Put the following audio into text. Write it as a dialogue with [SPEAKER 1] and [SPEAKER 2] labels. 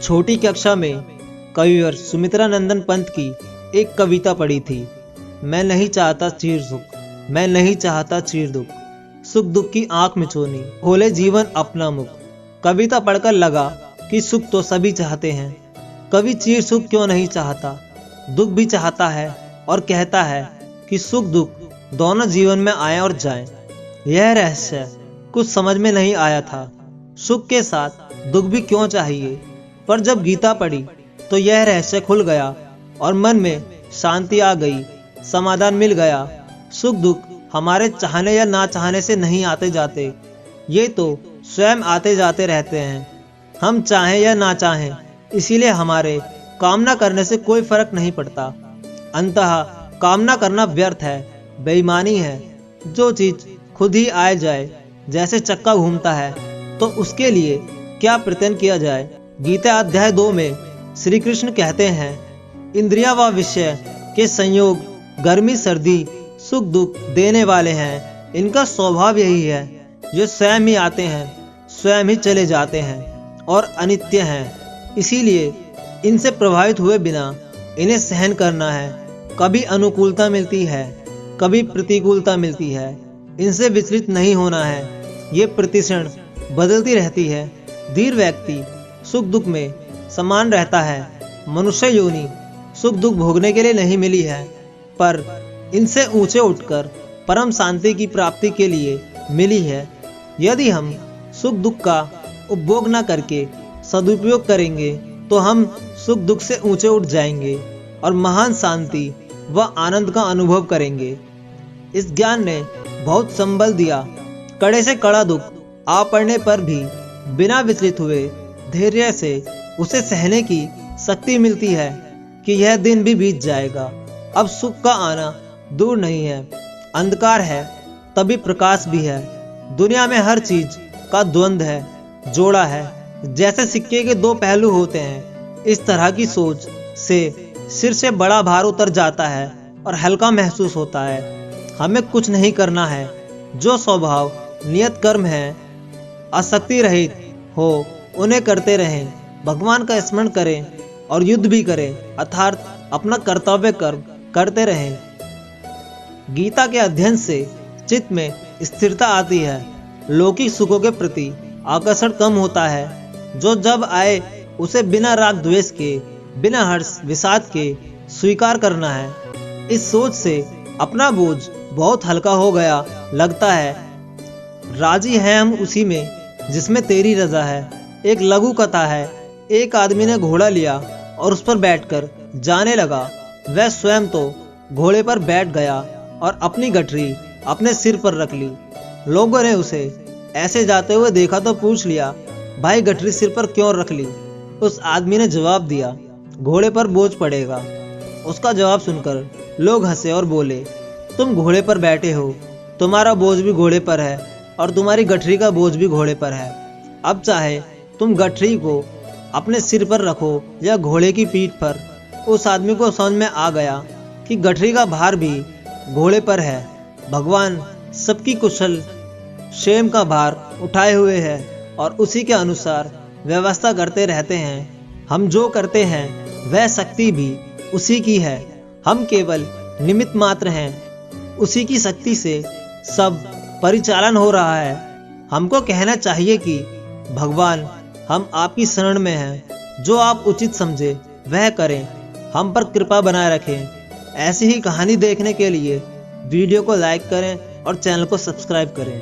[SPEAKER 1] छोटी कक्षा में कविवर सुमित्रा नंदन पंत की एक कविता पढ़ी थी। मैं नहीं चाहता चीर सुख, मैं नहीं चाहता चीर दुख, सुख दुख की आंख मिचोनी, खोले जीवन अपना मुख। कविता पढ़कर लगा कि सुख तो सभी चाहते हैं, कवि चीर सुख क्यों नहीं चाहता, दुख भी चाहता है और कहता है कि सुख दुख दोनों जीवन में आए और जाएं। यह रहस्य कुछ समझ में नहीं आया था, सुख के साथ दुख भी क्यों चाहिए। पर जब गीता पढ़ी तो यह रहस्य खुल गया और मन में शांति आ गई, समाधान मिल गया। सुख दुख हमारे चाहने या ना चाहने से नहीं आते जाते, ये तो स्वयं आते जाते रहते हैं। हम चाहें या ना चाहें, इसीलिए हमारे कामना करने से कोई फर्क नहीं पड़ता। अंततः कामना करना व्यर्थ है, बेईमानी है। जो चीज खुद ही आ जाए, जैसे चक्का घूमता है, तो उसके लिए क्या प्रयत्न किया जाए। गीता अध्याय 2 में श्री कृष्ण कहते हैं, इंद्रिया व विषय के संयोग गर्मी सर्दी सुख दुख देने वाले हैं। इनका स्वभाव यही है, जो स्वयं ही आते हैं, स्वयं ही चले जाते हैं और अनित्य हैं। इसीलिए इनसे प्रभावित हुए बिना इन्हें सहन करना है। कभी अनुकूलता मिलती है, कभी प्रतिकूलता मिलती है, इनसे विचलित नहीं होना है। ये प्रतिक्षण बदलती रहती है। धीर व्यक्ति सुख दुख में समान रहता है। मनुष्य योनि सुख दुख भोगने के लिए नहीं मिली है, पर इनसे ऊंचे उठकर परम शांति की प्राप्ति के लिए मिली है। यदि हम सुख दुख का उपभोग न करके सदुपयोग करेंगे तो हम सुख दुख से ऊंचे उठ जाएंगे और महान शांति व आनंद का अनुभव करेंगे। इस ज्ञान ने बहुत संबल दिया। कड़े से कड़ा दुख आ पड़ने पर भी बिना विचलित हुए धैर्य से उसे सहने की शक्ति मिलती है कि यह दिन भी बीत जाएगा। अब सुख का आना दूर नहीं है, अंधकार है तभी प्रकाश भी है। दुनिया में हर चीज का द्वंद्व है, जोड़ा है। जैसे सिक्के के 2 पहलू होते हैं, इस तरह की सोच से सिर से बड़ा भार उतर जाता है और हल्का महसूस होता है। हमें कुछ नहीं करना है, जो स्वभाव नियत कर्म है आसक्ति रहित हो उन्हें करते रहें। भगवान का स्मरण करें और युद्ध भी करें, अर्थात अपना कर्तव्य कर्म करते रहें। गीता के अध्ययन से चित्त में स्थिरता आती है, लौकिक सुखों के प्रति आकर्षण कम होता है। जो जब आए उसे बिना राग द्वेष के, बिना हर्ष विषाद के स्वीकार करना है। इस सोच से अपना बोझ बहुत हल्का हो गया लगता है। राजी हैं हम उसी में जिसमें तेरी रजा है। एक लघु कथा है, एक आदमी ने घोड़ा लिया और उस पर बैठकर जाने लगा। वह स्वयं तो घोड़े पर बैठ गया और अपनी गठरी अपने सिर पर रख ली। लोगों ने उसे ऐसे जाते हुए देखा तो पूछ लिया, भाई गठरी सिर पर क्यों रख ली। उस आदमी ने जवाब दिया, घोड़े पर बोझ पड़ेगा। उसका जवाब सुनकर लोग हंसे और बोले, तुम घोड़े पर बैठे हो, तुम्हारा बोझ भी घोड़े पर है और तुम्हारी गठरी का बोझ भी घोड़े पर है। अब चाहे तुम गठरी को अपने सिर पर रखो या घोड़े की पीठ पर। उस आदमी को समझ में आ गया कि गठरी का भार भी घोड़े पर है। भगवान सबकी कुशल क्षेम का भार उठाए हुए है और उसी के अनुसार व्यवस्था करते रहते हैं। हम जो करते हैं वह शक्ति भी उसी की है, हम केवल निमित्त मात्र हैं। उसी की शक्ति से सब परिचालन हो रहा है। हमको कहना चाहिए कि भगवान हम आपकी शरण में हैं, जो आप उचित समझे वह करें, हम पर कृपा बनाए रखें। ऐसी ही कहानी देखने के लिए वीडियो को लाइक करें और चैनल को सब्सक्राइब करें।